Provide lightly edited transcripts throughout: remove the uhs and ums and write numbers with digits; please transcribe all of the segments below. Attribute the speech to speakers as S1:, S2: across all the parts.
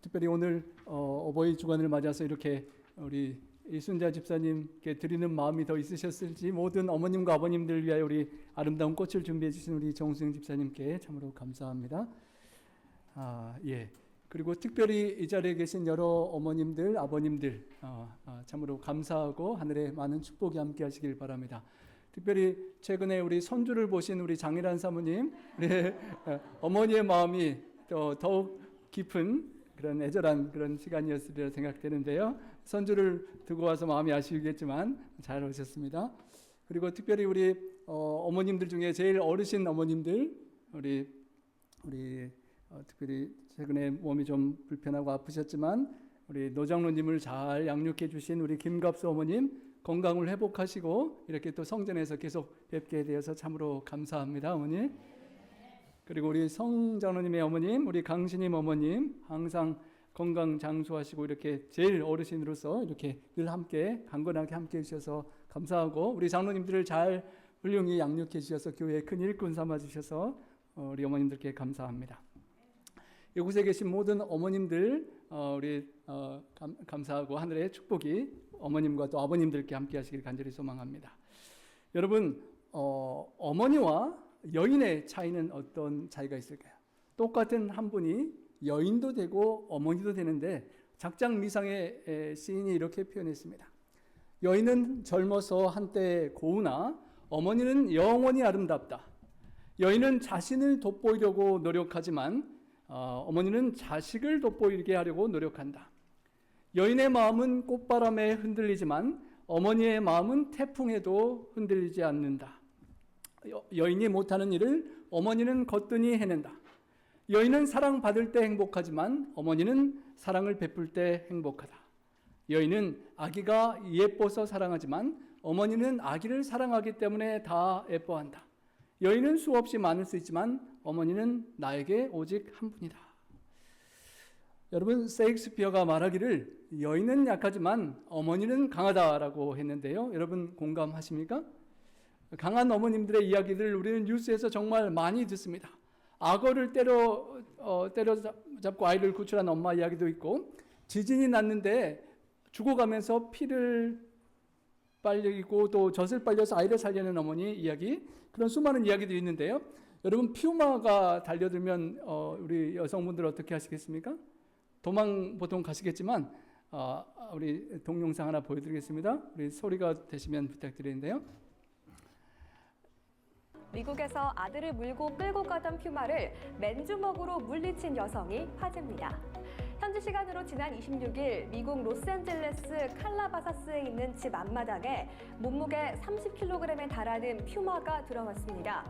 S1: 특별히 오늘 어버이 주간을 맞아서 이렇게 우리 이순자 집사님께 드리는 마음이 더 있으셨을지 모든 어머님과 아버님들 위하여 우리 아름다운 꽃을 준비해 주신 우리 정수영 집사님께 참으로 감사합니다. 예. 그리고 특별히 이 자리에 계신 여러 어머님들, 아버님들 참으로 감사하고 하늘에 많은 축복이 함께 하시길 바랍니다. 특별히 최근에 우리 손주를 보신 우리 장일환 사모님, 우리 어머니의 마음이 더욱 깊은 그런 애절한 그런 시간이었으리라 생각되는데요. 손주를 두고 와서 마음이 아쉬우겠지만 잘 오셨습니다. 그리고 특별히 우리 어머님들 중에 제일 어르신 어머님들, 우리 특별히 최근에 몸이 좀 불편하고 아프셨지만 우리 노장로님을 잘 양육해 주신 우리 김갑수 어머님 건강을 회복하시고 이렇게 또 성전에서 계속 뵙게 되어서 참으로 감사합니다, 어머니. 그리고 우리 성장로님의 어머님, 우리 강신임 어머님 항상 건강 장수하시고 이렇게 제일 어르신으로서 이렇게 늘 함께 강건하게 함께 해주셔서 감사하고 우리 장로님들을 잘 훌륭히 양육해 주셔서 교회의 큰 일꾼 삼아 주셔서 우리 어머님들께 감사합니다. 이곳에 계신 모든 어머님들 우리 감사하고 하늘의 축복이 어머님과 또 아버님들께 함께 하시길 간절히 소망합니다. 여러분 어머니와 여인의 차이는 어떤 차이가 있을까요? 똑같은 한 분이 여인도 되고 어머니도 되는데 작장미상의 시인이 이렇게 표현했습니다. 여인은 젊어서 한때 고우나 어머니는 영원히 아름답다. 여인은 자신을 돋보이려고 노력하지만 어머니는 자식을 돋보이게 하려고 노력한다. 여인의 마음은 꽃바람에 흔들리지만 어머니의 마음은 태풍에도 흔들리지 않는다. 여인이 못하는 일을 어머니는 거뜬히 해낸다. 여인은 사랑받을 때 행복하지만 어머니는 사랑을 베풀 때 행복하다. 여인은 아기가 예뻐서 사랑하지만 어머니는 아기를 사랑하기 때문에 다 예뻐한다. 여인은 수없이 많을 수 있지만 어머니는 나에게 오직 한 분이다. 여러분, 셰익스피어가 말하기를 여인은 약하지만 어머니는 강하다라고 했는데요. 여러분 공감하십니까? 강한 어머님들의 이야기들을 우리는 뉴스에서 정말 많이 듣습니다. 악어를 때려잡고 아이를 구출한 엄마 이야기도 있고, 지진이 났는데 죽어가면서 피를 빨리고 또 젖을 빨려서 아이를 살려낸 어머니 이야기, 그런 수많은 이야기들이 있는데요. 여러분, 퓨마가 달려들면 우리 여성분들 어떻게 하시겠습니까? 도망 보통 가시겠지만 우리 동영상 하나 보여드리겠습니다. 우리 소리가 되시면 부탁드리는데요.
S2: 미국에서 아들을 물고 끌고 가던 퓨마를 맨주먹으로 물리친 여성이 화제입니다. 현지 시간으로 지난 26일 미국 로스앤젤레스 칼라바사스에 있는 집 앞마당에 몸무게 30kg에 달하는 퓨마가 들어왔습니다.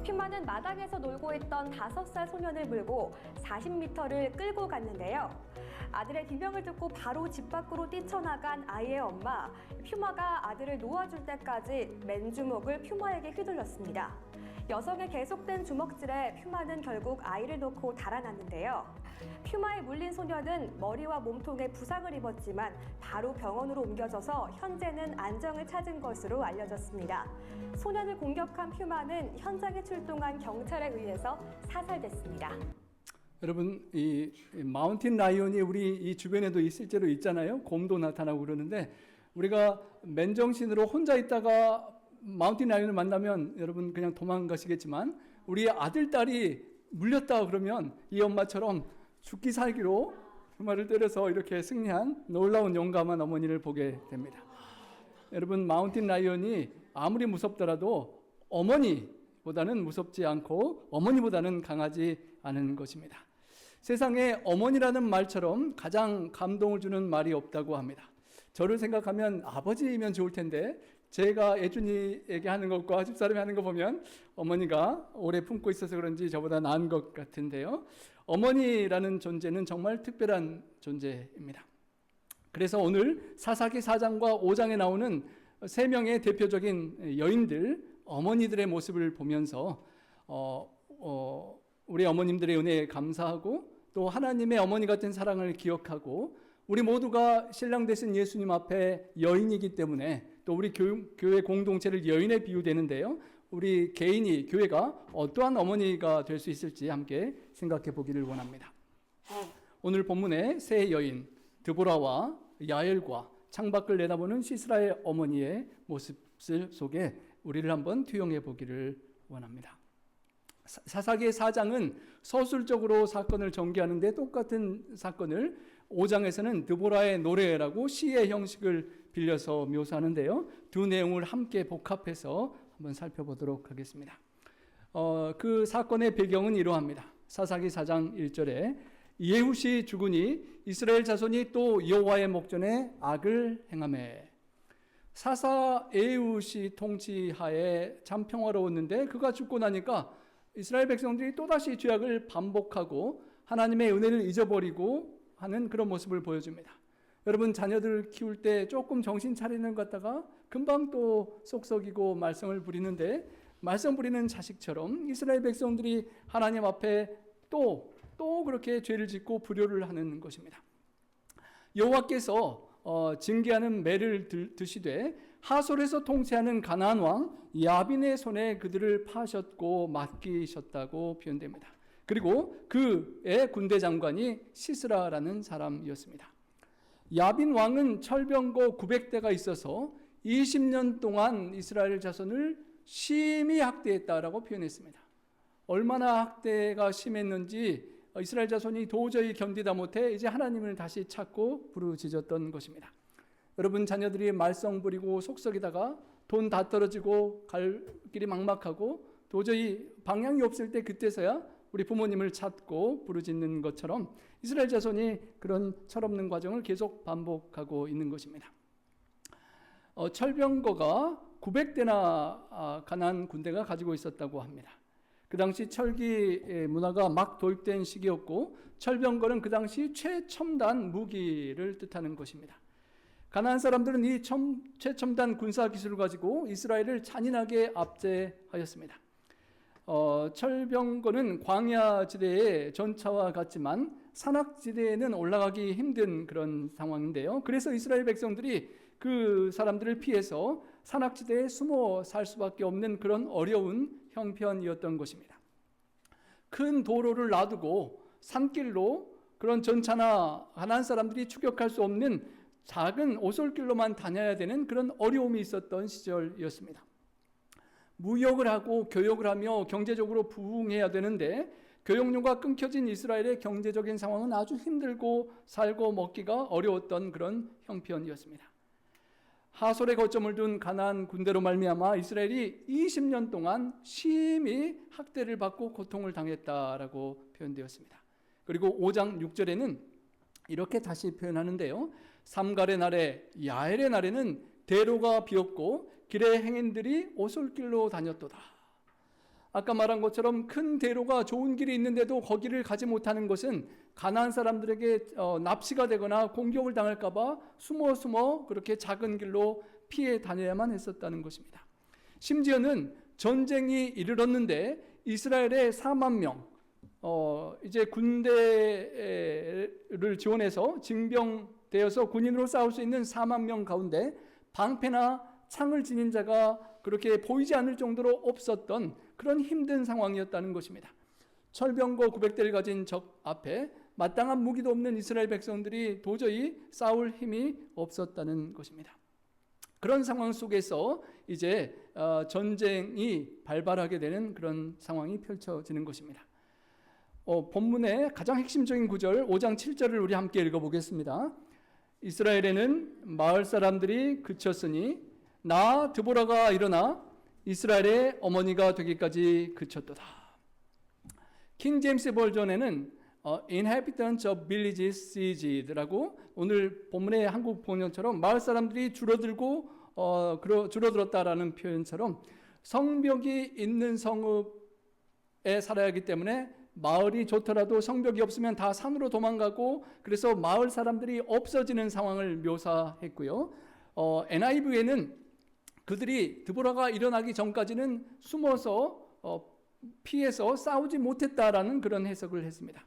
S2: 퓨마는 마당에서 놀고 있던 5살 소년을 물고 40m를 끌고 갔는데요. 아들의 비명을 듣고 바로 집 밖으로 뛰쳐나간 아이의 엄마, 퓨마가 아들을 놓아줄 때까지 맨주먹을 퓨마에게 휘둘렀습니다. 여성의 계속된 주먹질에 퓨마는 결국 아이를 놓고 달아났는데요. 퓨마에 물린 소년은 머리와 몸통에 부상을 입었지만 바로 병원으로 옮겨져서 현재는 안정을 찾은 것으로 알려졌습니다. 소년을 공격한 퓨마는 현장에 출동한 경찰에 의해서 사살됐습니다.
S1: 여러분, 이 마운틴 라이온이 우리 이 주변에도 실제로 있잖아요. 곰도 나타나고 그러는데 우리가 맨정신으로 혼자 있다가 마운틴 라이온을 만나면 여러분 그냥 도망가시겠지만 우리 아들, 딸이 물렸다 그러면 이 엄마처럼 죽기 살기로 퓨마를 때려서 이렇게 승리한 놀라운 용감한 어머니를 보게 됩니다. 여러분, 마운틴 라이온이 아무리 무섭더라도 어머니보다는 무섭지 않고 어머니보다는 강하지 않은 것입니다. 세상에 어머니라는 말처럼 가장 감동을 주는 말이 없다고 합니다. 저를 생각하면 아버지이면 좋을 텐데 제가 애준이에게 하는 것과 집사람이 하는 거 보면 어머니가 오래 품고 있어서 그런지 저보다 나은 것 같은데요. 어머니라는 존재는 정말 특별한 존재입니다. 그래서 오늘 사사기 4장과 5장에 나오는 3명의 대표적인 여인들, 어머니들의 모습을 보면서 우리 어머님들의 은혜에 감사하고 또 하나님의 어머니 같은 사랑을 기억하고 우리 모두가 신랑 되신 예수님 앞에 여인이기 때문에 또 우리 교회 공동체를 여인에 비유되는데요. 우리 개인이, 교회가 어떠한 어머니가 될 수 있을지 함께 생각해 보기를 원합니다. 오늘 본문의 세 여인 드보라와 야엘과 창밖을 내다보는 시스라의 어머니의 모습 속에 우리를 한번 투영해 보기를 원합니다. 사사기 4장은 서술적으로 사건을 전개하는데 똑같은 사건을 5장에서는 드보라의 노래라고 시의 형식을 빌려서 묘사하는데요. 두 내용을 함께 복합해서 한번 살펴보도록 하겠습니다. 그 사건의 배경은 이러합니다. 사사기 4장 1절에 예후시 죽으니 이스라엘 자손이 또 여호와의 목전에 악을 행하매. 사사 예후시 통치하에 참 평화로웠는데 그가 죽고 나니까 이스라엘 백성들이 또다시 죄악을 반복하고 하나님의 은혜를 잊어버리고 하는 그런 모습을 보여줍니다. 여러분, 자녀들 키울 때 조금 정신 차리는 것 같다가 금방 또 쏙쏙이고 말썽을 부리는데, 말썽 부리는 자식처럼 이스라엘 백성들이 하나님 앞에 또 그렇게 죄를 짓고 불효를 하는 것입니다. 여호와께서 징계하는 매를 드시되 하솔에서 통치하는 가나안 왕 야빈의 손에 그들을 파셨고 맡기셨다고 표현됩니다. 그리고 그의 군대 장관이 시스라라는 사람이었습니다. 야빈 왕은 철병거 900대가 있어서 20년 동안 이스라엘 자손을 심히 학대했다라고 표현했습니다. 얼마나 학대가 심했는지 이스라엘 자손이 도저히 견디다 못해 이제 하나님을 다시 찾고 부르짖었던 것입니다. 여러분, 자녀들이 말썽 부리고 속썩이다가 돈 다 떨어지고 갈 길이 막막하고 도저히 방향이 없을 때 그때서야 우리 부모님을 찾고 부르짖는 것처럼 이스라엘 자손이 그런 철없는 과정을 계속 반복하고 있는 것입니다. 철병거가 900대나 가나안 군대가 가지고 있었다고 합니다. 그 당시 철기 문화가 막 도입된 시기였고 철병거는 그 당시 최첨단 무기를 뜻하는 것입니다. 가나안 사람들은 이 최첨단 군사 기술을 가지고 이스라엘을 잔인하게 압제하였습니다. 철병거는 광야지대의 전차와 같지만 산악지대에는 올라가기 힘든 그런 상황인데요. 그래서 이스라엘 백성들이 그 사람들을 피해서 산악지대에 숨어 살 수밖에 없는 그런 어려운 형편이었던 것입니다. 큰 도로를 놔두고 산길로 그런 전차나 가나안 사람들이 추격할 수 없는 작은 오솔길로만 다녀야 되는 그런 어려움이 있었던 시절이었습니다. 무역을 하고 교역을 하며 경제적으로 부흥해야 되는데 교역로가 끊겨진 이스라엘의 경제적인 상황은 아주 힘들고 살고 먹기가 어려웠던 그런 형편이었습니다. 하솔에 거점을 둔 가나안 군대로 말미암아 이스라엘이 20년 동안 심히 학대를 받고 고통을 당했다라고 표현되었습니다. 그리고 5장 6절에는 이렇게 다시 표현하는데요. 삼갈의 날에 야엘의 날에는 대로가 비었고 길의 행인들이 오솔길로 다녔도다. 아까 말한 것처럼 큰 대로가 좋은 길이 있는데도 거기를 가지 못하는 것은 가나안 사람들에게 납치가 되거나 공격을 당할까 봐 숨어 그렇게 작은 길로 피해 다녀야만 했었다는 것입니다. 심지어는 전쟁이 이르렀는데 이스라엘의 4만 명 이제 군대를 지원해서 징병되어서 군인으로 싸울 수 있는 4만 명 가운데 방패나 창을 지닌 자가 그렇게 보이지 않을 정도로 없었던 그런 힘든 상황이었다는 것입니다. 철병거 900대를 가진 적 앞에 마땅한 무기도 없는 이스라엘 백성들이 도저히 싸울 힘이 없었다는 것입니다. 그런 상황 속에서 이제 전쟁이 발발하게 되는 그런 상황이 펼쳐지는 것입니다. 본문의 가장 핵심적인 구절 5장 7절을 우리 함께 읽어보겠습니다. 이스라엘에는 마을 사람들이 그쳤으니 나 드보라가 일어나 이스라엘의 어머니가 되기까지 그쳤도다. 킹 제임스 버전에는 inhabitants of villages ceased라고 오늘 본문의 한국 번역처럼 마을 사람들이 줄어들었다라는 표현처럼 성벽이 있는 성읍에 살아야 하기 때문에 마을이 좋더라도 성벽이 없으면 다 산으로 도망가고 그래서 마을 사람들이 없어지는 상황을 묘사했고요. NIV에는 그들이 드보라가 일어나기 전까지는 숨어서 피해서 싸우지 못했다라는 그런 해석을 했습니다.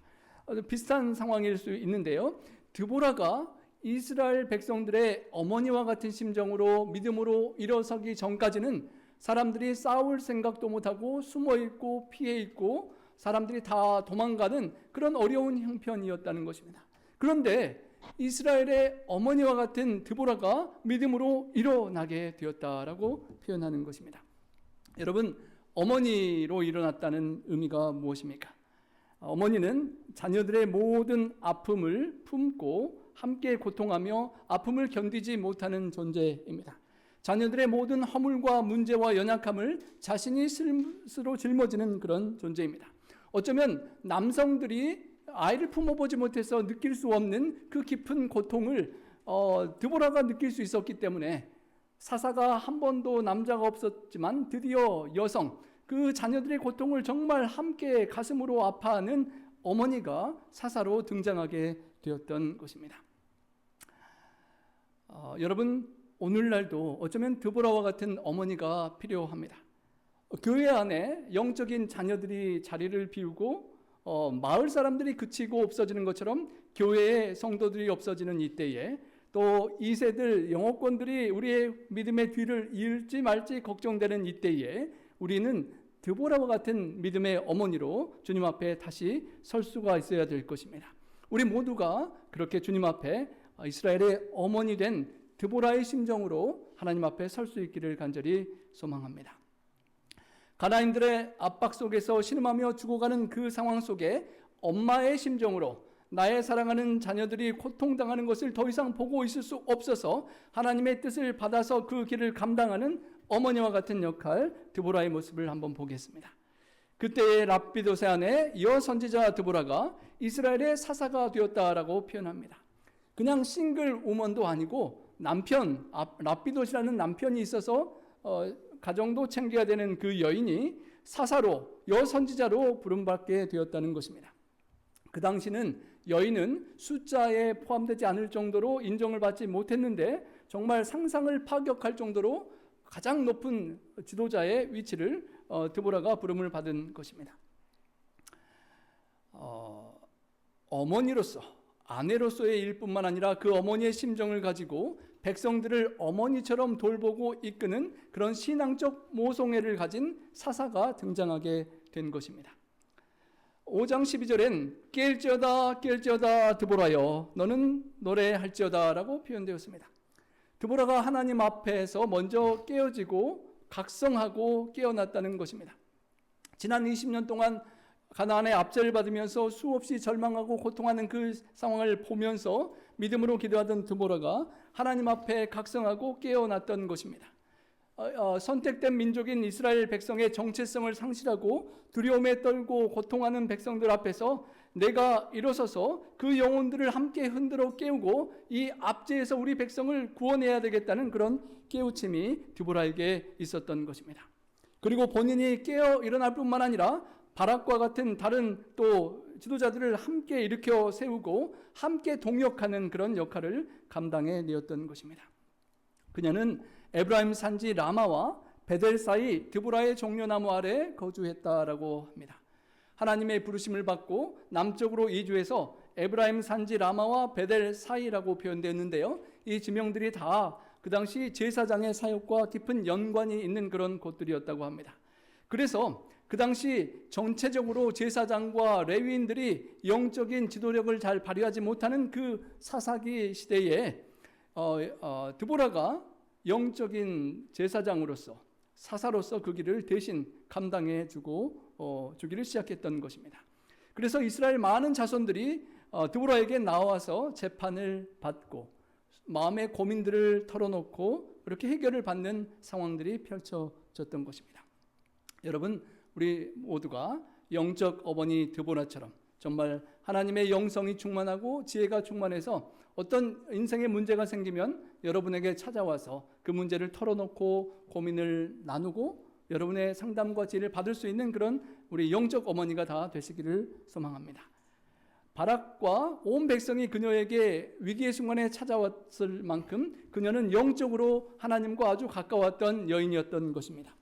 S1: 비슷한 상황일 수 있는데요. 드보라가 이스라엘 백성들의 어머니와 같은 심정으로 믿음으로 일어서기 전까지는 사람들이 싸울 생각도 못하고 숨어 있고 피해 있고 사람들이 다 도망가는 그런 어려운 형편이었다는 것입니다. 그런데 이스라엘의 어머니와 같은 드보라가 믿음으로 일어나게 되었다라고 표현하는 것입니다. 여러분, 어머니로 일어났다는 의미가 무엇입니까? 어머니는 자녀들의 모든 아픔을 품고 함께 고통하며 아픔을 견디지 못하는 존재입니다. 자녀들의 모든 허물과 문제와 연약함을 자신이 스스로 짊어지는 그런 존재입니다. 어쩌면 남성들이 아이를 품어보지 못해서 느낄 수 없는 그 깊은 고통을 드보라가 느낄 수 있었기 때문에 사사가 한 번도 남자가 없었지만 드디어 여성, 그 자녀들의 고통을 정말 함께 가슴으로 아파하는 어머니가 사사로 등장하게 되었던 것입니다. 여러분, 오늘날도 어쩌면 드보라와 같은 어머니가 필요합니다. 교회 안에 영적인 자녀들이 자리를 비우고 마을 사람들이 그치고 없어지는 것처럼 교회의 성도들이 없어지는 이때에 또 2세들 영어권들이 우리의 믿음의 뒤를 이을지 말지 걱정되는 이때에 우리는 드보라와 같은 믿음의 어머니로 주님 앞에 다시 설 수가 있어야 될 것입니다. 우리 모두가 그렇게 주님 앞에 이스라엘의 어머니 된 드보라의 심정으로 하나님 앞에 설 수 있기를 간절히 소망합니다. 가나안인들의 압박 속에서 신음하며 죽어가는 그 상황 속에 엄마의 심정으로 나의 사랑하는 자녀들이 고통당하는 것을 더 이상 보고 있을 수 없어서 하나님의 뜻을 받아서 그 길을 감당하는 어머니와 같은 역할, 드보라의 모습을 한번 보겠습니다. 그때의 랍비도세 안에 여선지자 드보라가 이스라엘의 사사가 되었다라고 표현합니다. 그냥 싱글 우먼도 아니고 남편, 랍비도시라는 남편이 있어서 가정도 챙겨야 되는 그 여인이 사사로, 여선지자로 부름받게 되었다는 것입니다. 그 당시는 여인은 숫자에 포함되지 않을 정도로 인정을 받지 못했는데 정말 상상을 파격할 정도로 가장 높은 지도자의 위치를 드보라가 부름을 받은 것입니다. 어머니로서, 아내로서의 일뿐만 아니라 그 어머니의 심정을 가지고 백성들을 어머니처럼 돌보고 이끄는 그런 신앙적 모성애를 가진 사사가 등장하게 된 것입니다. 5장 12절엔 깰지어다 깰지어다 드보라여 너는 노래할지어다 라고 표현되었습니다. 드보라가 하나님 앞에서 먼저 깨어지고 각성하고 깨어났다는 것입니다. 지난 20년 동안 가나안의 압제를 받으면서 수없이 절망하고 고통하는 그 상황을 보면서 믿음으로 기도하던 드보라가 하나님 앞에 각성하고 깨어났던 것입니다. 선택된 민족인 이스라엘 백성의 정체성을 상실하고 두려움에 떨고 고통하는 백성들 앞에서 내가 일어서서 그 영혼들을 함께 흔들어 깨우고 이 압제에서 우리 백성을 구원해야 되겠다는 그런 깨우침이 드보라에게 있었던 것입니다. 그리고 본인이 깨어 일어날 뿐만 아니라 바락과 같은 다른 또 지도자들을 함께 일으켜 세우고 함께 동역하는 그런 역할을 감당해 내었던 것입니다. 그녀는 에브라임 산지 라마와 베델 사이 드보라의 종려나무 아래 거주했다라고 합니다. 하나님의 부르심을 받고 남쪽으로 이주해서 에브라임 산지 라마와 베델 사이라고 표현되었는데요. 이 지명들이 다 그 당시 제사장의 사역과 깊은 연관이 있는 그런 곳들이었다고 합니다. 그래서 그 당시 전체적으로 제사장과 레위인들이 영적인 지도력을 잘 발휘하지 못하는 그 사사기 시대에 드보라가 영적인 제사장으로서 사사로서 그 길을 대신 감당해 주기를 시작했던 것입니다. 그래서 이스라엘 많은 자손들이 드보라에게 나와서 재판을 받고 마음의 고민들을 털어놓고 그렇게 해결을 받는 상황들이 펼쳐졌던 것입니다. 여러분, 우리 모두가 영적 어머니 드보라처럼 정말 하나님의 영성이 충만하고 지혜가 충만해서 어떤 인생의 문제가 생기면 여러분에게 찾아와서 그 문제를 털어놓고 고민을 나누고 여러분의 상담과 지혜를 받을 수 있는 그런 우리 영적 어머니가 다 되시기를 소망합니다. 바락과 온 백성이 그녀에게 위기의 순간에 찾아왔을 만큼 그녀는 영적으로 하나님과 아주 가까웠던 여인이었던 것입니다.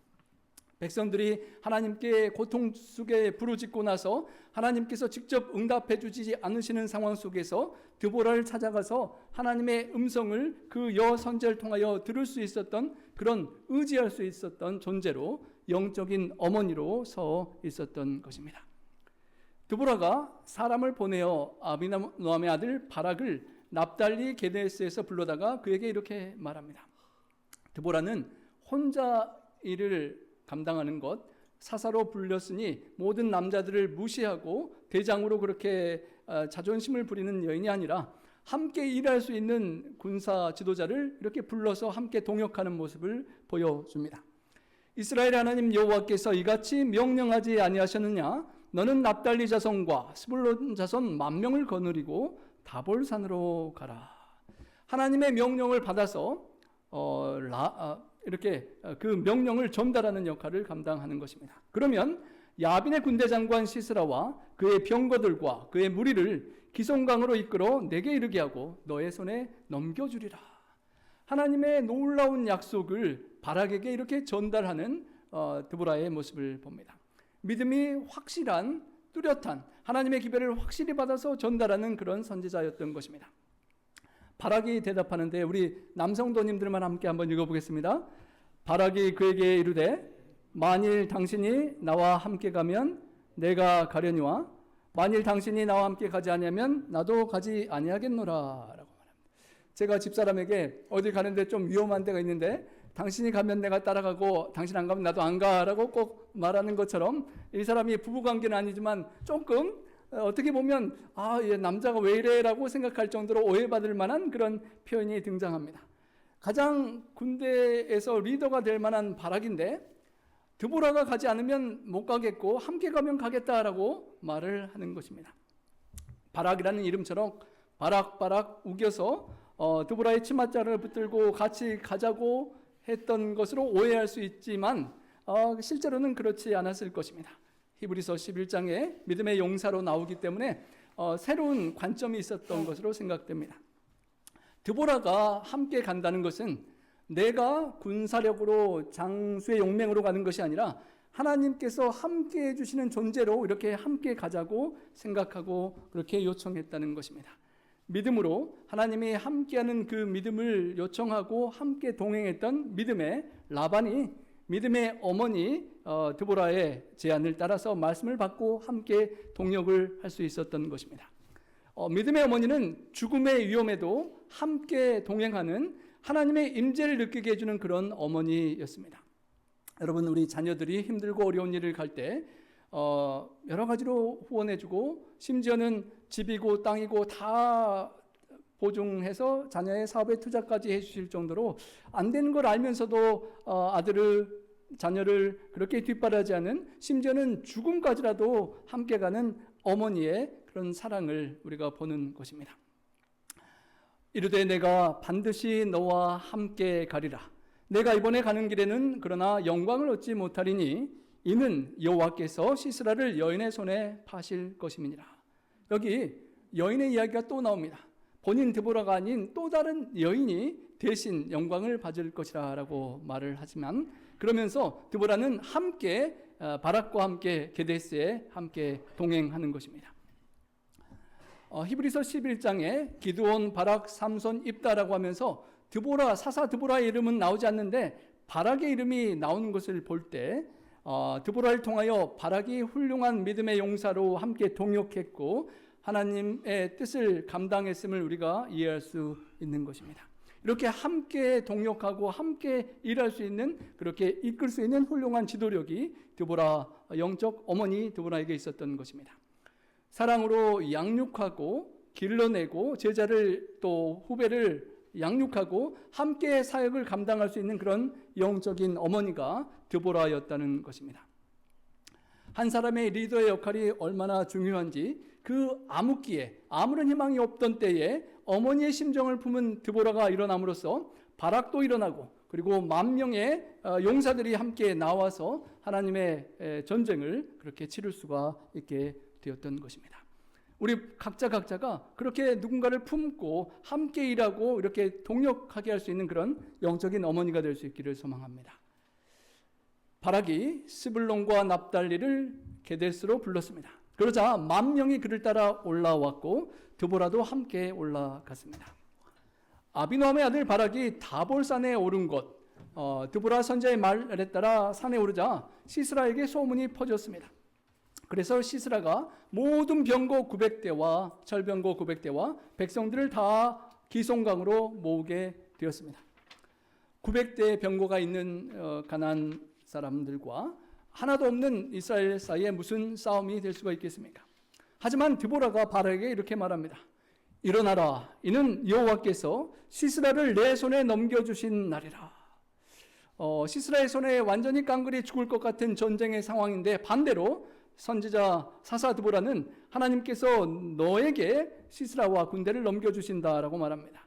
S1: 백성들이 하나님께 고통 속에 부르짖고 나서 하나님께서 직접 응답해 주지 않으시는 상황 속에서 드보라를 찾아가서 하나님의 음성을 그 여선지자를 통하여 들을 수 있었던 그런 의지할 수 있었던 존재로 영적인 어머니로 서 있었던 것입니다. 드보라가 사람을 보내어 아비노함의 아들 바락을 납달리 게데스에서 불러다가 그에게 이렇게 말합니다. 드보라는 혼자 일을 감당하는 것, 사사로 불렸으니 모든 남자들을 무시하고 대장으로 그렇게 자존심을 부리는 여인이 아니라 함께 일할 수 있는 군사 지도자를 이렇게 불러서 함께 동역하는 모습을 보여줍니다. 이스라엘 하나님 여호와께서 이같이 명령하지 아니하셨느냐? 너는 납달리 자손과 스불론 자손 10,000명을 거느리고 다볼산으로 가라. 하나님의 명령을 받아서 이렇게 그 명령을 전달하는 역할을 감당하는 것입니다. 그러면 야빈의 군대 장관 시스라와 그의 병거들과 그의 무리를 기송강으로 이끌어 내게 이르게 하고 너의 손에 넘겨주리라. 하나님의 놀라운 약속을 바락에게 이렇게 전달하는 드보라의 모습을 봅니다. 믿음이 확실한, 뚜렷한 하나님의 기별을 확실히 받아서 전달하는 그런 선지자였던 것입니다. 바락이 대답하는데 우리 남성도님들만 함께 한번 읽어보겠습니다. 바락이 그에게 이르되 만일 당신이 나와 함께 가면 내가 가려니와 만일 당신이 나와 함께 가지 아니하면 나도 가지 아니하겠노라 라고 말합니다. 제가 집사람에게 어디 가는데 좀 위험한 데가 있는데 당신이 가면 내가 따라가고 당신 안 가면 나도 안 가라고 꼭 말하는 것처럼 이 사람이 부부관계는 아니지만 조금 어떻게 보면 얘 남자가 왜 이래라고 생각할 정도로 오해받을 만한 그런 표현이 등장합니다. 가장 군대에서 리더가 될 만한 바락인데 드보라가 가지 않으면 못 가겠고 함께 가면 가겠다라고 말을 하는 것입니다. 바락이라는 이름처럼 바락 우겨서 드보라의 치맛자를 붙들고 같이 가자고 했던 것으로 오해할 수 있지만 실제로는 그렇지 않았을 것입니다. 히브리서 11장에 믿음의 용사로 나오기 때문에 새로운 관점이 있었던 것으로 생각됩니다. 드보라가 함께 간다는 것은 내가 군사력으로 장수의 용맹으로 가는 것이 아니라 하나님께서 함께 해주시는 존재로 이렇게 함께 가자고 생각하고 그렇게 요청했다는 것입니다. 믿음으로 하나님이 함께하는 그 믿음을 요청하고 함께 동행했던 믿음의 라반이 믿음의 어머니 드보라의 제안을 따라서 말씀을 받고 함께 동역을 할 수 있었던 것입니다. 믿음의 어머니는 죽음의 위험에도 함께 동행하는 하나님의 임재를 느끼게 해주는 그런 어머니였습니다. 여러분, 우리 자녀들이 힘들고 어려운 일을 갈 때 여러 가지로 후원해주고 심지어는 집이고 땅이고 다 보증해서 자녀의 사업에 투자까지 해주실 정도로 안 되는 걸 알면서도 자녀를 그렇게 뒷바라지 않은, 심지어는 죽음까지라도 함께 가는 어머니의 그런 사랑을 우리가 보는 것입니다. 이르되 내가 반드시 너와 함께 가리라. 내가 이번에 가는 길에는 그러나 영광을 얻지 못하리니 이는 여호와께서 시스라를 여인의 손에 파실 것임이니라. 여기 여인의 이야기가 또 나옵니다. 본인 드보라가 아닌 또 다른 여인이 대신 영광을 받을 것이라 라고 말을 하지만, 그러면서 드보라는 함께 바락과 함께 게데스에 함께 동행하는 것입니다. 히브리서 11장에 기드온, 바락, 삼손, 입다라고 하면서 사사 드보라의 이름은 나오지 않는데 바락의 이름이 나오는 것을 볼 때 드보라를 통하여 바락이 훌륭한 믿음의 용사로 함께 동역했고 하나님의 뜻을 감당했음을 우리가 이해할 수 있는 것입니다. 이렇게 함께 동역하고 함께 일할 수 있는, 그렇게 이끌 수 있는 훌륭한 지도력이 드보라, 영적 어머니 드보라에게 있었던 것입니다. 사랑으로 양육하고 길러내고 제자를 또 후배를 양육하고 함께 사역을 감당할 수 있는 그런 영적인 어머니가 드보라였다는 것입니다. 한 사람의 리더의 역할이 얼마나 중요한지 그 암흑기에 아무런 희망이 없던 때에 어머니의 심정을 품은 드보라가 일어남으로써 바락도 일어나고 그리고 10,000명의 용사들이 함께 나와서 하나님의 전쟁을 그렇게 치를 수가 있게 되었던 것입니다. 우리 각자가 그렇게 누군가를 품고 함께 일하고 이렇게 동역하게 할 수 있는 그런 영적인 어머니가 될 수 있기를 소망합니다. 바락이 스불론과 납달리를 게데스로 불렀습니다. 그러자 10,000명이 그를 따라 올라왔고 드보라도 함께 올라갔습니다. 아비노함의 아들 바락이 다볼산에 오른 것, 드보라 선지자의 말에 따라 산에 오르자 시스라에게 소문이 퍼졌습니다. 그래서 시스라가 모든 병거 900대와 철병거 900대와 백성들을 다 기송강으로 모으게 되었습니다. 900대의 병거가 있는 가나안 사람들과 하나도 없는 이스라엘 사이에 무슨 싸움이 될 수가 있겠습니까? 하지만 드보라가 바락에게 이렇게 말합니다. 일어나라. 이는 여호와께서 시스라를 내 손에 넘겨주신 날이라. 시스라의 손에 완전히 깡그리 죽을 것 같은 전쟁의 상황인데 반대로 선지자 사사 드보라는 하나님께서 너에게 시스라와 군대를 넘겨주신다라고 말합니다.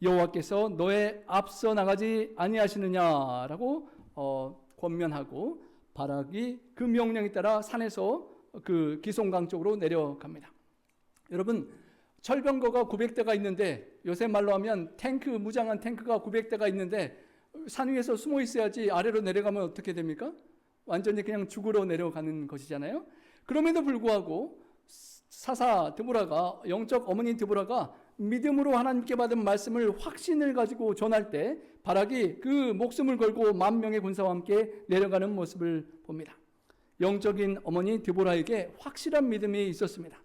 S1: 여호와께서 너의 앞서 나가지 아니하시느냐라고 권면하고 바락이 그 명령에 따라 산에서 그 기송강 쪽으로 내려갑니다. 여러분, 철병거가 900대가 있는데 요새 말로 하면 탱크, 무장한 탱크가 900대가 있는데 산 위에서 숨어 있어야지 아래로 내려가면 어떻게 됩니까? 완전히 그냥 죽으러 내려가는 것이잖아요. 그럼에도 불구하고 사사 드보라가, 영적 어머니 드보라가 믿음으로 하나님께 받은 말씀을 확신을 가지고 전할 때 바락이 그 목숨을 걸고 10,000명의 군사와 함께 내려가는 모습을 봅니다. 영적인 어머니 드보라에게 확실한 믿음이 있었습니다.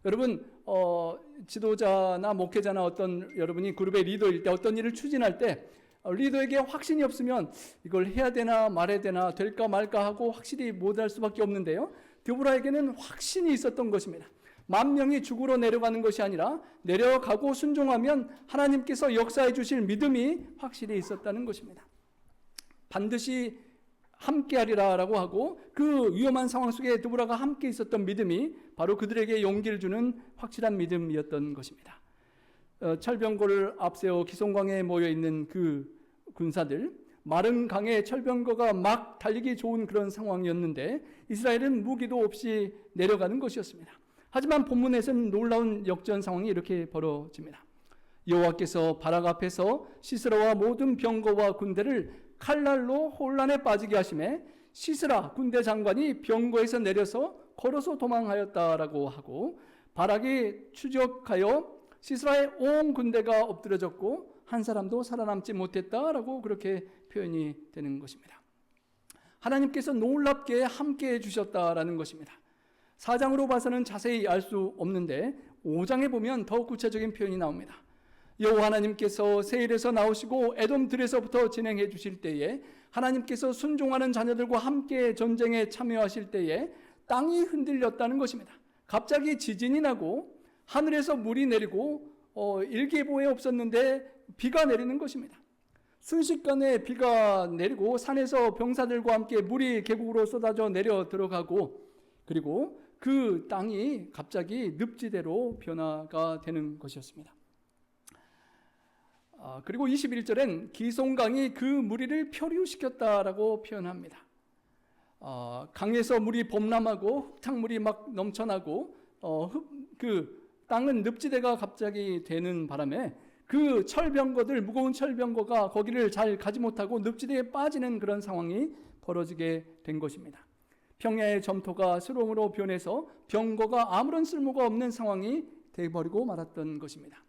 S1: 여러분, 지도자나 목회자나 어떤 여러분이 그룹의 리더일 때 어떤 일을 추진할 때 리더에게 확신이 없으면 이걸 해야 되나 말해야 되나 될까 말까 하고 확실히 못할 수밖에 없는데요. 드보라에게는 확신이 있었던 것입니다. 10,000명이 죽으러 내려가는 것이 아니라 내려가고 순종하면 하나님께서 역사해 주실 믿음이 확실히 있었다는 것입니다. 반드시 함께하리라라고 하고 그 위험한 상황 속에 드보라가 함께 있었던 믿음이 바로 그들에게 용기를 주는 확실한 믿음이었던 것입니다. 철병거를 앞세워 기송강에 모여있는 그 군사들, 마른 강에 철병거가 막 달리기 좋은 그런 상황이었는데 이스라엘은 무기도 없이 내려가는 것이었습니다. 하지만 본문에서는 놀라운 역전 상황이 이렇게 벌어집니다. 여호와께서 바락 앞에서 시스라와 모든 병거와 군대를 칼날로 혼란에 빠지게 하심에 시스라 군대 장관이 병거에서 내려서 걸어서 도망하였다라고 하고 바락이 추적하여 시스라의 온 군대가 엎드려졌고 한 사람도 살아남지 못했다라고 그렇게 표현이 되는 것입니다. 하나님께서 놀랍게 함께해 주셨다라는 것입니다. 4장으로 봐서는 자세히 알 수 없는데 5장에 보면 더욱 구체적인 표현이 나옵니다. 여호와 하나님께서 세일에서 나오시고 에돔들에서부터 진행해 주실 때에 하나님께서 순종하는 자녀들과 함께 전쟁에 참여하실 때에 땅이 흔들렸다는 것입니다. 갑자기 지진이 나고 하늘에서 물이 내리고 일기예보에 없었는데 비가 내리는 것입니다. 순식간에 비가 내리고 산에서 병사들과 함께 물이 계곡으로 쏟아져 내려 들어가고 그리고 그 땅이 갑자기 늪지대로 변화가 되는 것이었습니다. 그리고 21절엔 기송강이 그 무리를 표류시켰다라고 표현합니다. 강에서 물이 범람하고 흙탕물이 막 넘쳐나고 그 땅은 늪지대가 갑자기 되는 바람에 그 철병거들, 무거운 철병거가 거기를 잘 가지 못하고 늪지대에 빠지는 그런 상황이 벌어지게 된 것입니다. 평야의 점토가 수렁으로 변해서 병거가 아무런 쓸모가 없는 상황이 되어버리고 말았던 것입니다.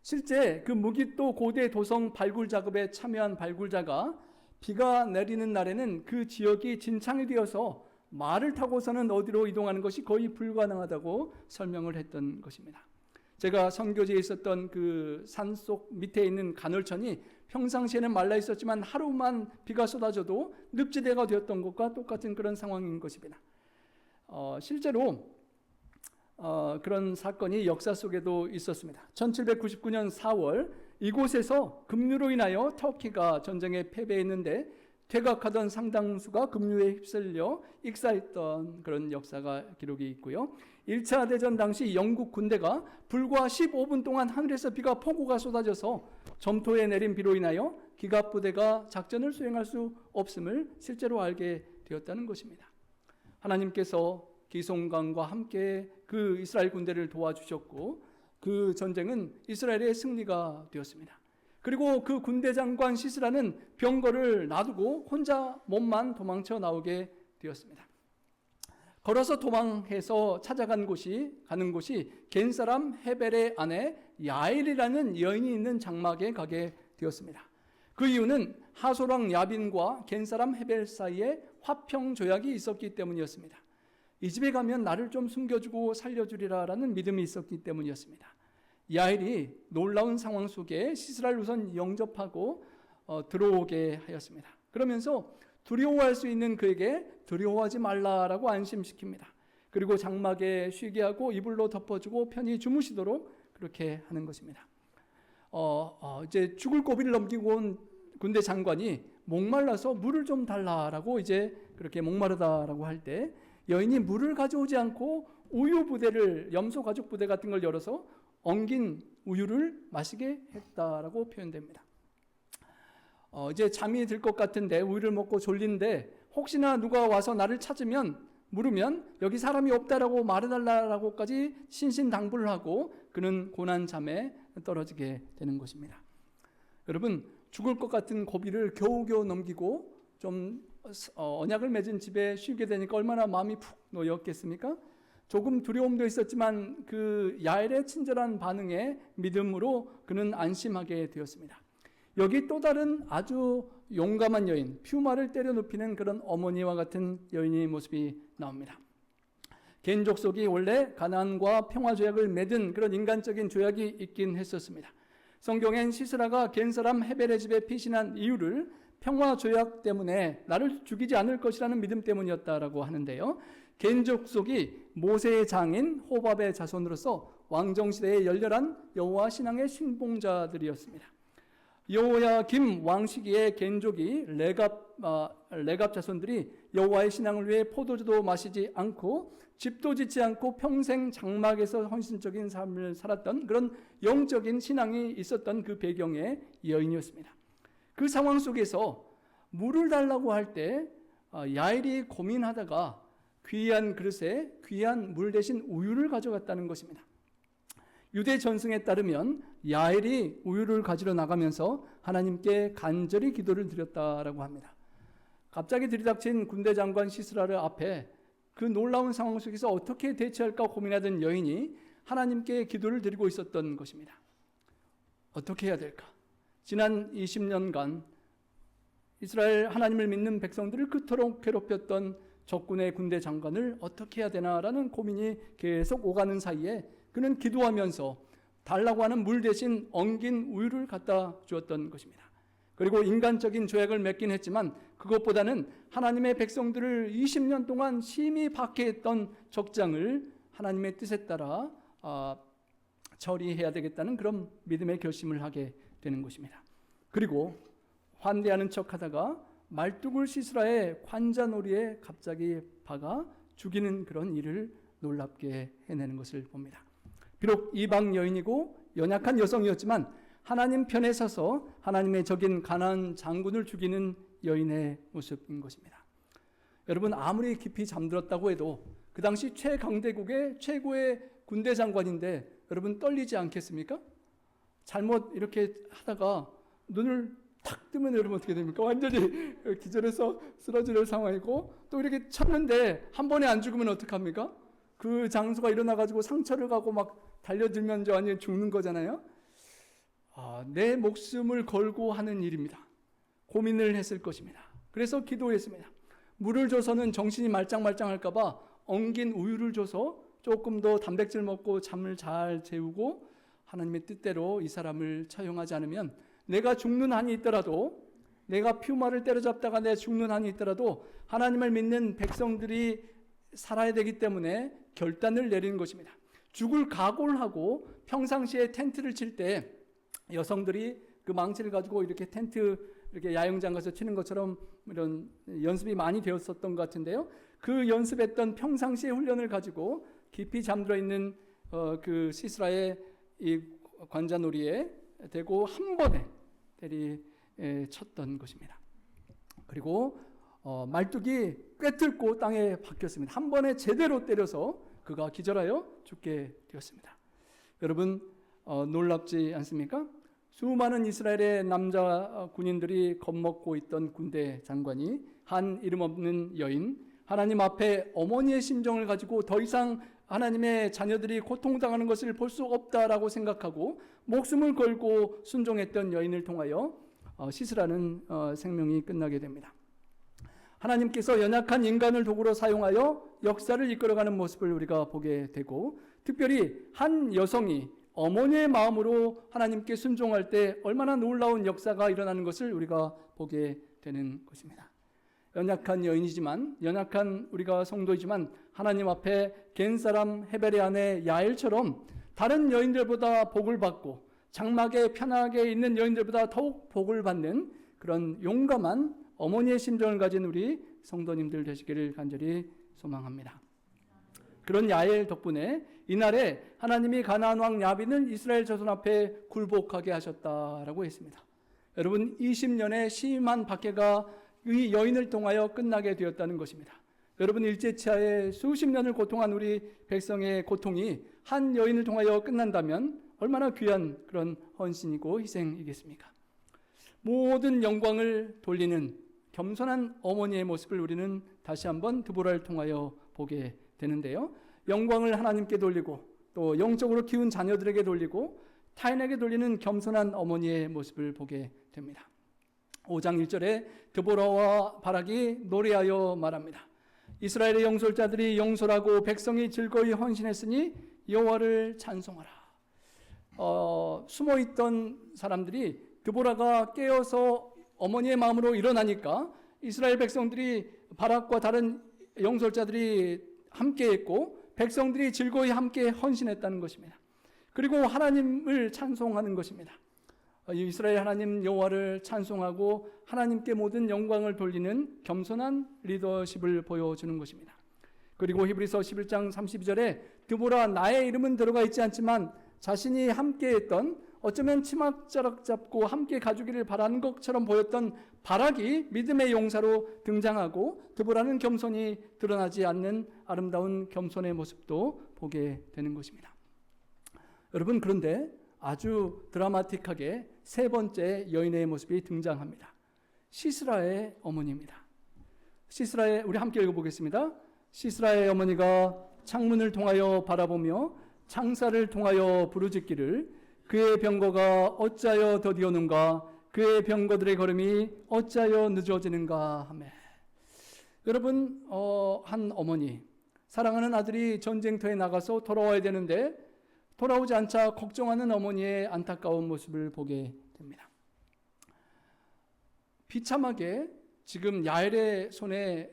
S1: 실제 그 무기또 고대 도성 발굴 작업에 참여한 발굴자가 비가 내리는 날에는 그 지역이 진창이 되어서 말을 타고서는 어디로 이동하는 것이 거의 불가능하다고 설명을 했던 것입니다. 제가 선교지에 있었던 그 산속 밑에 있는 간헐천이 평상시에는 말라 있었지만 하루만 비가 쏟아져도 늪지대가 되었던 것과 똑같은 그런 상황인 것입니다. 실제로 그런 사건이 역사 속에도 있었습니다. 1799년 4월 이곳에서 급류로 인하여 터키가 전쟁에 패배했는데 퇴각하던 상당수가 급류에 휩쓸려 익사했던 그런 역사가 기록이 있고요. 1차 대전 당시 영국 군대가 불과 15분 동안 하늘에서 비가 폭우가 쏟아져서 점토에 내린 비로 인하여 기갑부대가 작전을 수행할 수 없음을 실제로 알게 되었다는 것입니다. 하나님께서 기송강과 함께 그 이스라엘 군대를 도와주셨고 그 전쟁은 이스라엘의 승리가 되었습니다. 그리고 그 군대 장관 시스라는 병거를 놔두고 혼자 몸만 도망쳐 나오게 되었습니다. 걸어서 도망해서 찾아간 곳이 겐 사람 헤벨의 아내 야엘이라는 여인이 있는 장막에 가게 되었습니다. 그 이유는 하솔왕 야빈과 겐 사람 헤벨 사이에 화평 조약이 있었기 때문이었습니다. 이 집에 가면 나를 좀 숨겨주고 살려주리라라는 믿음이 있었기 때문이었습니다. 야엘이 놀라운 상황 속에 시스라를 우선 영접하고 들어오게 하였습니다. 그러면서 두려워할 수 있는 그에게 두려워하지 말라라고 안심시킵니다. 그리고 장막에 쉬게 하고 이불로 덮어주고 편히 주무시도록 그렇게 하는 것입니다. 이제 죽을 고비를 넘기고 온 군대 장관이 목말라서 물을 좀 달라라고 이제 그렇게 목마르다라고 할 때 여인이 물을 가져오지 않고 우유 부대를 염소 가죽 부대 같은 걸 열어서 엉긴 우유를 마시게 했다라고 표현됩니다. 이제 잠이 들 것 같은데 우유를 먹고 졸린데 혹시나 누가 와서 나를 물으면 여기 사람이 없다라고 말해달라고까지 신신당부를 하고 그는 고난 잠에 떨어지게 되는 것입니다. 여러분, 죽을 것 같은 고비를 겨우겨우 넘기고 좀 언약을 맺은 집에 쉬게 되니까 얼마나 마음이 푹 놓였겠습니까? 조금 두려움도 있었지만 그 야엘의 친절한 반응에 믿음으로 그는 안심하게 되었습니다. 여기 또 다른 아주 용감한 여인, 퓨마를 때려 눕히는 그런 어머니와 같은 여인의 모습이 나옵니다. 겐 족속이 원래 가나안과 평화 조약을 맺은 그런 인간적인 조약이 있긴 했었습니다. 성경엔 시스라가 겐 사람 헤벨의 집에 피신한 이유를 평화 조약 때문에 나를 죽이지 않을 것이라는 믿음 때문이었다라고 하는데요. 겐 족속이 모세의 장인 호밥의 자손으로서 왕정시대의 열렬한 여호와 신앙의 신봉자들이었습니다. 여호야김 왕 시기에 겐족이 레갑 자손들이 여호와의 신앙을 위해 포도주도 마시지 않고 집도 짓지 않고 평생 장막에서 헌신적인 삶을 살았던 그런 영적인 신앙이 있었던 그 배경의 여인이었습니다. 그 상황 속에서 물을 달라고 할 때 야엘이 고민하다가 귀한 그릇에 귀한 물 대신 우유를 가져갔다는 것입니다. 유대 전승에 따르면 야엘이 우유를 가지러 나가면서 하나님께 간절히 기도를 드렸다라고 합니다. 갑자기 들이닥친 군대 장관 시스라를 앞에 그 놀라운 상황 속에서 어떻게 대처할까 고민하던 여인이 하나님께 기도를 드리고 있었던 것입니다. 어떻게 해야 될까? 지난 20년간 이스라엘 하나님을 믿는 백성들을 그토록 괴롭혔던 적군의 군대 장관을 어떻게 해야 되나라는 고민이 계속 오가는 사이에 그는 기도하면서 달라고 하는 물 대신 엉긴 우유를 갖다 주었던 것입니다. 그리고 인간적인 조약을 맺긴 했지만 그것보다는 하나님의 백성들을 20년 동안 심히 박해했던 적장을 하나님의 뜻에 따라 처리해야 되겠다는 그런 믿음의 결심을 하게 되는 것입니다. 그리고 환대하는 척하다가 말뚝을 시스라의 관자놀이에 갑자기 박아 죽이는 그런 일을 놀랍게 해내는 것을 봅니다. 비록 이방 여인이고 연약한 여성이었지만 하나님 편에 서서 하나님의 적인 가나안 장군을 죽이는 여인의 모습인 것입니다. 여러분, 아무리 깊이 잠들었다고 해도 그 당시 최강대국의 최고의 군대 장관인데 여러분 떨리지 않겠습니까? 잘못 이렇게 하다가 눈을 탁 뜨면 여러분 어떻게 됩니까? 완전히 기절해서 쓰러질 상황이고 또 이렇게 쳤는데 한 번에 안 죽으면 어떡합니까? 그 장소가 일어나가지고 상처를 가고 막 달려들면 완전히 죽는 거잖아요. 내 목숨을 걸고 하는 일입니다. 고민을 했을 것입니다. 그래서 기도했습니다. 물을 줘서는 정신이 말짱말짱할까 봐 엉긴 우유를 줘서 조금 더 단백질 먹고 잠을 잘 재우고 하나님의 뜻대로 이 사람을 처형하지 않으면 내가 죽는 한이 있더라도, 내가 퓨마를 때려잡다가 내가 죽는 한이 있더라도 하나님을 믿는 백성들이 살아야 되기 때문에 결단을 내리는 것입니다. 죽을 각오를 하고 평상시에 텐트를 칠 때 여성들이 그 망치를 가지고 이렇게 텐트 이렇게 야영장 가서 치는 것처럼 이런 연습이 많이 되었었던 것 같은데요. 그 연습했던 평상시의 훈련을 가지고 깊이 잠들어 있는 그 시스라의 이 관자놀이에 대고 한 번에 쳤던 것입니다. 그리고 말뚝이 꿰뚫고 땅에 박혔습니다. 한 번에 제대로 때려서 그가 기절하여 죽게 되었습니다. 여러분, 놀랍지 않습니까? 수많은 이스라엘의 남자 군인들이 겁먹고 있던 군대 장관이 한 이름 없는 여인, 하나님 앞에 어머니의 심정을 가지고 더 이상 하나님의 자녀들이 고통당하는 것을 볼 수 없다라고 생각하고 목숨을 걸고 순종했던 여인을 통하여 시스라는 생명이 끝나게 됩니다. 하나님께서 연약한 인간을 도구로 사용하여 역사를 이끌어가는 모습을 우리가 보게 되고, 특별히 한 여성이 어머니의 마음으로 하나님께 순종할 때 얼마나 놀라운 역사가 일어나는 것을 우리가 보게 되는 것입니다. 연약한 여인이지만, 연약한 우리가 성도이지만 하나님 앞에 겐사람 헤벨의 아내 야엘처럼 다른 여인들보다 복을 받고 장막에 편하게 있는 여인들보다 더욱 복을 받는 그런 용감한 어머니의 심정을 가진 우리 성도님들 되시기를 간절히 소망합니다. 그런 야엘 덕분에 이날에 하나님이 가나안 왕 야빈을 이스라엘 자손 앞에 굴복하게 하셨다라고 했습니다. 여러분, 20년의 심한 박해가 이 여인을 통하여 끝나게 되었다는 것입니다. 여러분, 일제치하에 수십 년을 고통한 우리 백성의 고통이 한 여인을 통하여 끝난다면 얼마나 귀한 그런 헌신이고 희생이겠습니까? 모든 영광을 돌리는 겸손한 어머니의 모습을 우리는 다시 한번 드보라를 통하여 보게 되는데요. 영광을 하나님께 돌리고 또 영적으로 키운 자녀들에게 돌리고 타인에게 돌리는 겸손한 어머니의 모습을 보게 됩니다. 5장 1절에 드보라와 바락이 노래하여 말합니다. 이스라엘의 영솔자들이 영솔하고 백성이 즐거이 헌신했으니 여호와를 찬송하라. 숨어있던 사람들이 드보라가 깨어서 어머니의 마음으로 일어나니까 이스라엘 백성들이 바락과 다른 영솔자들이 함께했고 백성들이 즐거이 함께 헌신했다는 것입니다. 그리고 하나님을 찬송하는 것입니다. 이스라엘 하나님 여호와를 찬송하고 하나님께 모든 영광을 돌리는 겸손한 리더십을 보여주는 것입니다. 그리고 히브리서 11장 32절에 드보라 나의 이름은 들어가 있지 않지만 자신이 함께했던 어쩌면 치맛자락 잡고 함께 가주기를 바라는 것처럼 보였던 바락이 믿음의 용사로 등장하고 드보라는 겸손이 드러나지 않는 아름다운 겸손의 모습도 보게 되는 것입니다. 여러분, 그런데 아주 드라마틱하게 세 번째 여인의 모습이 등장합니다. 시스라의 어머니입니다. 시스라의, 우리 함께 읽어보겠습니다. 시스라의 어머니가 창문을 통하여 바라보며 창살을 통하여 부르짖기를 그의 병거가 어찌하여 더디었는가, 그의 병거들의 걸음이 어찌하여 늦어지는가 하며. 여러분, 한 어머니, 사랑하는 아들이 전쟁터에 나가서 돌아와야 되는데 돌아오지 않자 걱정하는 어머니의 안타까운 모습을 보게 됩니다. 비참하게 지금 야엘의 손에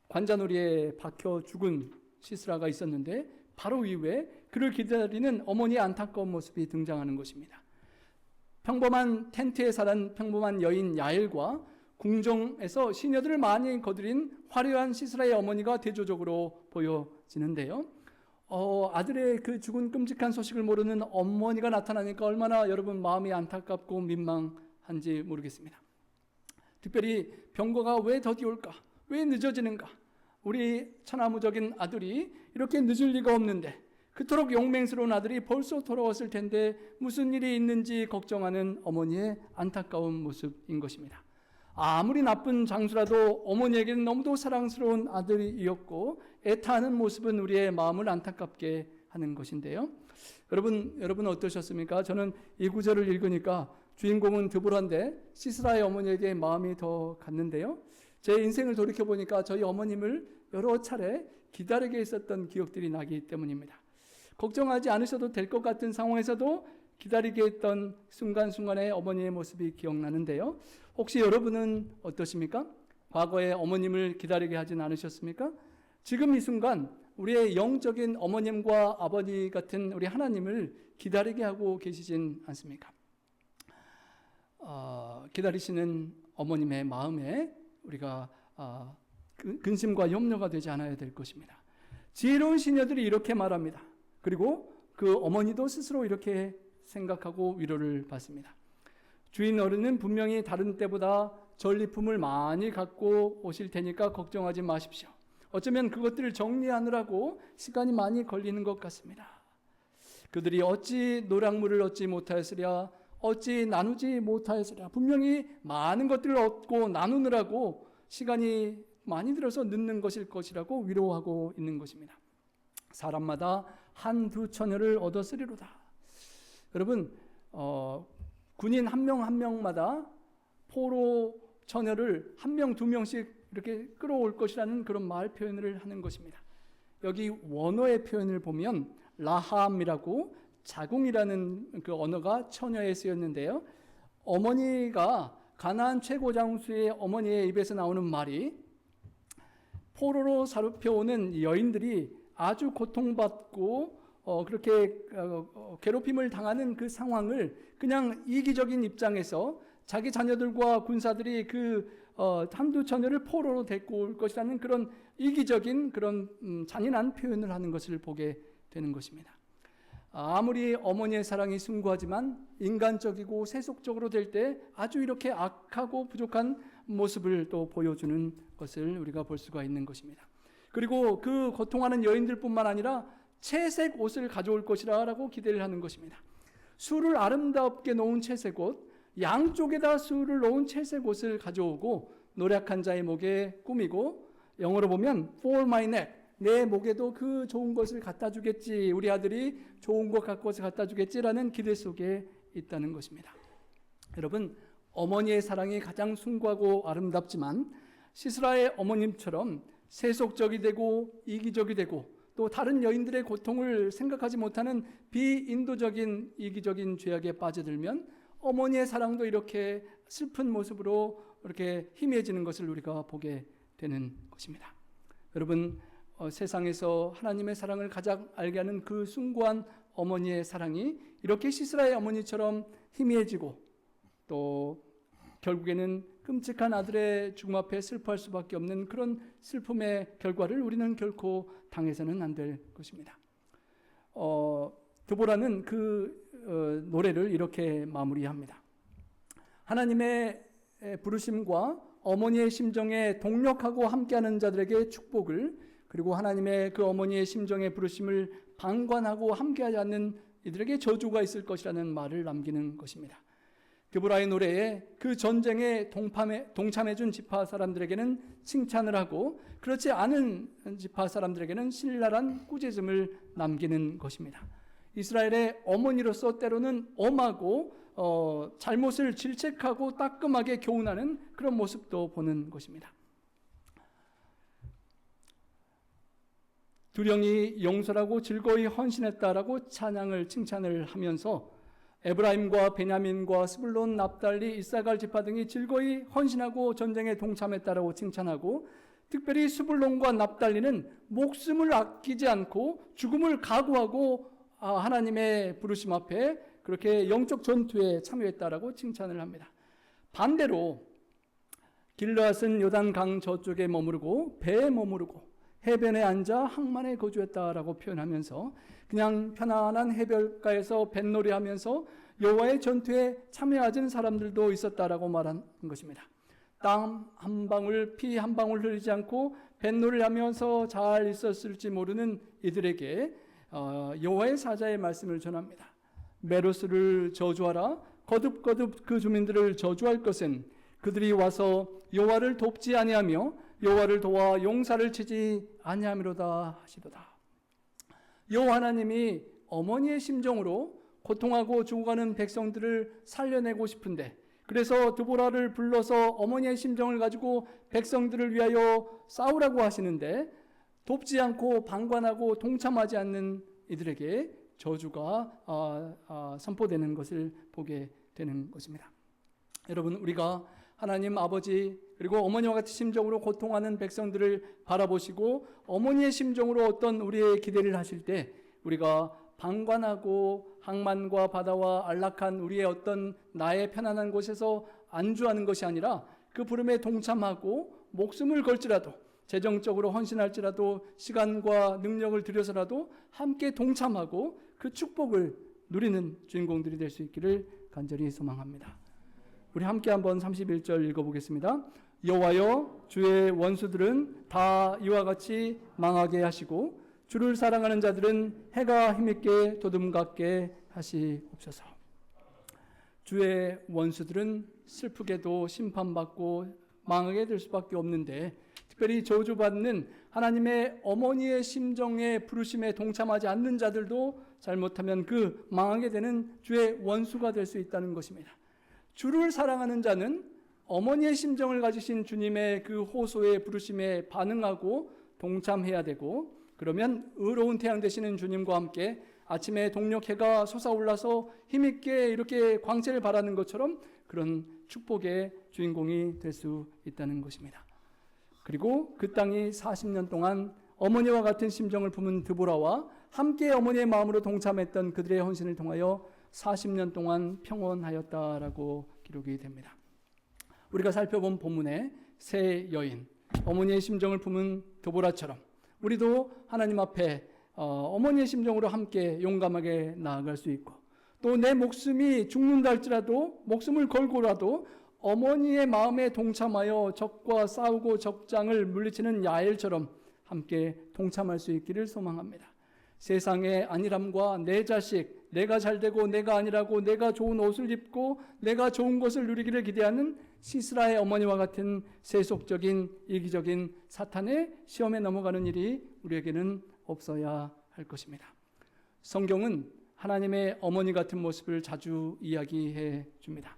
S1: 관자놀이에 박혀 죽은 시스라가 있었는데 바로 이후에 그를 기다리는 어머니의 안타까운 모습이 등장하는 것입니다. 평범한 텐트에 사는 평범한 여인 야엘과 궁정에서 시녀들을 많이 거느린 화려한 시스라의 어머니가 대조적으로 보여지는데요. 아들의 그 죽은 끔찍한 소식을 모르는 어머니가 나타나니까 얼마나 여러분 마음이 안타깝고 민망한지 모르겠습니다. 특별히 병거가 왜 더디 올까? 왜 늦어지는가? 우리 천하무적인 아들이 이렇게 늦을 리가 없는데 그토록 용맹스러운 아들이 벌써 돌아왔을 텐데 무슨 일이 있는지 걱정하는 어머니의 안타까운 모습인 것입니다. 아무리 나쁜 장수라도 어머니에게는 너무도 사랑스러운 아들이었고 애타하는 모습은 우리의 마음을 안타깝게 하는 것인데요. 여러분 어떠셨습니까? 저는 이 구절을 읽으니까 주인공은 드보라인데 시스라의 어머니에게 마음이 더 갔는데요. 제 인생을 돌이켜보니까 저희 어머님을 여러 차례 기다리게 했었던 기억들이 나기 때문입니다. 걱정하지 않으셔도 될 것 같은 상황에서도 기다리게 했던 순간순간의 어머니의 모습이 기억나는데요. 혹시 여러분은 어떠십니까? 과거에 어머님을 기다리게 하진 않으셨습니까? 지금 이 순간 우리의 영적인 어머님과 아버지 같은 우리 하나님을 기다리게 하고 계시진 않습니까? 기다리시는 어머님의 마음에 우리가 근심과 염려가 되지 않아야 될 것입니다. 지혜로운 시녀들이 이렇게 말합니다. 그리고 그 어머니도 스스로 이렇게 생각하고 위로를 받습니다. 주인 어른은 분명히 다른 때보다 전리품을 많이 갖고 오실 테니까 걱정하지 마십시오. 어쩌면 그것들을 정리하느라고 시간이 많이 걸리는 것 같습니다. 그들이 어찌 노량물을 얻지 못하였으랴, 어찌 나누지 못하였으랴. 분명히 많은 것들을 얻고 나누느라고 시간이 많이 들어서 늦는 것일 것이라고 위로하고 있는 것입니다. 사람마다 한두 처녀를 얻었으리로다. 여러분, 군인 한 명 한 명마다 포로 처녀를 한 명, 두 명씩 이렇게 끌어올 것이라는 그런 말 표현을 하는 것입니다. 여기 원어의 표현을 보면 라함이라고 자궁이라는 그 언어가 처녀에 쓰였는데요. 어머니가 가나안 최고 장수의 어머니의 입에서 나오는 말이 포로로 사로펴오는 여인들이 아주 고통받고 그렇게 괴롭힘을 당하는 그 상황을 그냥 이기적인 입장에서 자기 자녀들과 군사들이 한두 처녀를 포로로 데리고 올 것이라는 그런 이기적인 그런 잔인한 표현을 하는 것을 보게 되는 것입니다. 아무리 어머니의 사랑이 숭고하지만 인간적이고 세속적으로 될 때 아주 이렇게 악하고 부족한 모습을 또 보여주는 것을 우리가 볼 수가 있는 것입니다. 그리고 그 고통하는 여인들뿐만 아니라 채색 옷을 가져올 것이라고 기대를 하는 것입니다. 수를 아름답게 놓은 채색 옷, 양쪽에다 수를 놓은 채색 옷을 가져오고 노략한 자의 목에 꾸미고, 영어로 보면 for my neck, 내 목에도 그 좋은 것을 갖다 주겠지, 우리 아들이 좋은 것 갖고 와서 갖다 주겠지라는 기대 속에 있다는 것입니다. 여러분, 어머니의 사랑이 가장 숭고하고 아름답지만 시스라의 어머님처럼 세속적이 되고 이기적이 되고 또 다른 여인들의 고통을 생각하지 못하는 비인도적인 이기적인 죄악에 빠져들면 어머니의 사랑도 이렇게 슬픈 모습으로 이렇게 희미해지는 것을 우리가 보게 되는 것입니다. 여러분, 세상에서 하나님의 사랑을 가장 알게 하는 그 숭고한 어머니의 사랑이 이렇게 시스라의 어머니처럼 희미해지고 또 결국에는 끔찍한 아들의 죽음 앞에 슬퍼할 수밖에 없는 그런 슬픔의 결과를 우리는 결코 당해서는 안 될 것입니다. 드보라는 그 노래를 이렇게 마무리합니다. 하나님의 부르심과 어머니의 심정에 동력하고 함께하는 자들에게 축복을, 그리고 하나님의 그 어머니의 심정의 부르심을 방관하고 함께하지 않는 이들에게 저주가 있을 것이라는 말을 남기는 것입니다. 드보라의 노래에 그 전쟁에 동참해준 지파 사람들에게는 칭찬을 하고 그렇지 않은 지파 사람들에게는 신랄한 꾸짖음을 남기는 것입니다. 이스라엘의 어머니로서 때로는 엄하고 잘못을 질책하고 따끔하게 교훈하는 그런 모습도 보는 것입니다. 두령이 용서라고 즐거이 헌신했다라고 찬양을 칭찬을 하면서 에브라임과 베냐민과 스불론, 납달리, 이사갈 지파 등이 즐거이 헌신하고 전쟁에 동참했다라고 칭찬하고, 특별히 스불론과 납달리는 목숨을 아끼지 않고 죽음을 각오하고 하나님의 부르심 앞에 그렇게 영적 전투에 참여했다라고 칭찬을 합니다. 반대로 길르앗은 요단강 저쪽에 머무르고 배에 머무르고 해변에 앉아 항만에 거주했다라고 표현하면서 그냥 편안한 해변가에서 뱃놀이하면서 여호와의 전투에 참여하는 사람들도 있었다라고 말한 것입니다. 땀 한 방울, 피 한 방울 흘리지 않고 뱃놀이를 하면서 잘 있었을지 모르는 이들에게 여호와의 사자의 말씀을 전합니다. 메로스를 저주하라. 거듭거듭 그 주민들을 저주할 것은 그들이 와서 여호와를 돕지 아니하며 여호와를 도와 용사를 치지 아니하미로다 하시도다. 여호와 하나님이 어머니의 심정으로 고통하고 죽어가는 백성들을 살려내고 싶은데, 그래서 드보라를 불러서 어머니의 심정을 가지고 백성들을 위하여 싸우라고 하시는데 돕지 않고 방관하고 동참하지 않는 이들에게 저주가 선포되는 것을 보게 되는 것입니다. 여러분, 우리가 하나님 아버지 그리고 어머니와 같이 심정으로 고통하는 백성들을 바라보시고 어머니의 심정으로 어떤 우리의 기대를 하실 때 우리가 방관하고 항만과 바다와 안락한 우리의 어떤 나의 편안한 곳에서 안주하는 것이 아니라 그 부름에 동참하고 목숨을 걸지라도 재정적으로 헌신할지라도 시간과 능력을 들여서라도 함께 동참하고 그 축복을 누리는 주인공들이 될 수 있기를 간절히 소망합니다. 우리 함께 한번 31절 읽어보겠습니다. 여호와여, 주의 원수들은 다 이와 같이 망하게 하시고 주를 사랑하는 자들은 해가 힘있게 도둠같게 하시옵소서. 주의 원수들은 슬프게도 심판받고 망하게 될 수밖에 없는데, 특별히 저주받는 하나님의 어머니의 심정의 부르심에 동참하지 않는 자들도 잘못하면 그 망하게 되는 주의 원수가 될 수 있다는 것입니다. 주를 사랑하는 자는 어머니의 심정을 가지신 주님의 그 호소의 부르심에 반응하고 동참해야 되고, 그러면 의로운 태양 되시는 주님과 함께 아침에 동력해가 솟아올라서 힘있게 이렇게 광채를 발하는 것처럼 그런 축복의 주인공이 될 수 있다는 것입니다. 그리고 그 땅이 40년 동안 어머니와 같은 심정을 품은 드보라와 함께 어머니의 마음으로 동참했던 그들의 헌신을 통하여 40년 동안 평온하였다라고 기록이 됩니다. 우리가 살펴본 본문의 세 여인, 어머니의 심정을 품은 드보라처럼 우리도 하나님 앞에 어머니의 심정으로 함께 용감하게 나아갈 수 있고, 또 내 목숨이 죽는다 할지라도 목숨을 걸고라도 어머니의 마음에 동참하여 적과 싸우고 적장을 물리치는 야엘처럼 함께 동참할 수 있기를 소망합니다. 세상의 안일함과 내 자식, 내가 잘되고 내가 아니라고, 내가 좋은 옷을 입고 내가 좋은 것을 누리기를 기대하는 시스라의 어머니와 같은 세속적인 이기적인 사탄의 시험에 넘어가는 일이 우리에게는 없어야 할 것입니다. 성경은 하나님의 어머니 같은 모습을 자주 이야기해 줍니다.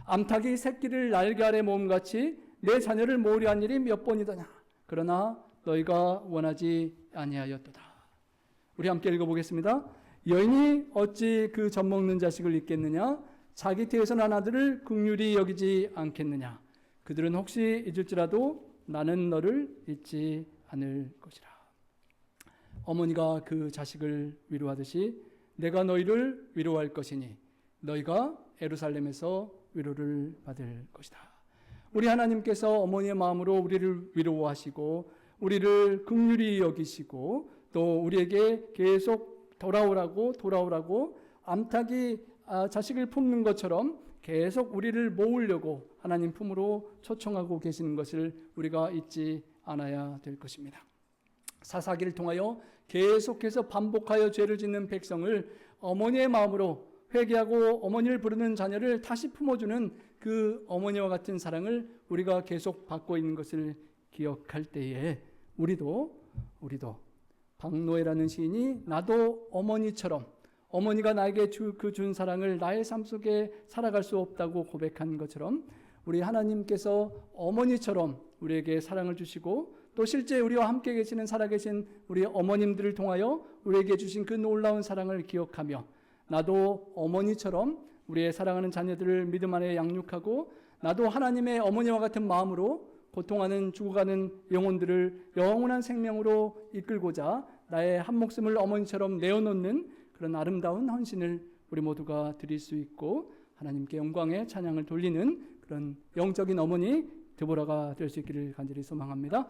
S1: 암탉이 새끼를 날개 아래 모음같이 내 자녀를 모으려 한 일이 몇 번이더냐. 그러나 너희가 원하지 아니하였도다. 우리 함께 읽어보겠습니다. 여인이 어찌 그 젖먹는 자식을 잊겠느냐. 자기 태에서 난 아들을 긍휼히 여기지 않겠느냐. 그들은 혹시 잊을지라도 나는 너를 잊지 않을 것이라. 어머니가 그 자식을 위로하듯이 내가 너희를 위로할 것이니 너희가 예루살렘에서 위로를 받을 것이다. 우리 하나님께서 어머니의 마음으로 우리를 위로하시고 우리를 긍휼히 여기시고 또 우리에게 계속 돌아오라고 암탉이 자식을 품는 것처럼 계속 우리를 모으려고 하나님 품으로 초청하고 계시는 것을 우리가 잊지 않아야 될 것입니다. 사사기를 통하여 계속해서 반복하여 죄를 짓는 백성을 어머니의 마음으로 회개하고 어머니를 부르는 자녀를 다시 품어주는 그 어머니와 같은 사랑을 우리가 계속 받고 있는 것을 기억할 때에 우리도 박노해라는 시인이 나도 어머니처럼 어머니가 나에게 준 사랑을 나의 삶 속에 살아갈 수 없다고 고백한 것처럼 우리 하나님께서 어머니처럼 우리에게 사랑을 주시고 또 실제 우리와 함께 계시는 살아계신 우리 어머님들을 통하여 우리에게 주신 그 놀라운 사랑을 기억하며 나도 어머니처럼 우리의 사랑하는 자녀들을 믿음 안에 양육하고 나도 하나님의 어머니와 같은 마음으로 고통하는 죽어가는 영혼들을 영원한 생명으로 이끌고자 나의 한 목숨을 어머니처럼 내어놓는 그런 아름다운 헌신을 우리 모두가 드릴 수 있고 하나님께 영광의 찬양을 돌리는 그런 영적인 어머니 드보라가 될 수 있기를 간절히 소망합니다.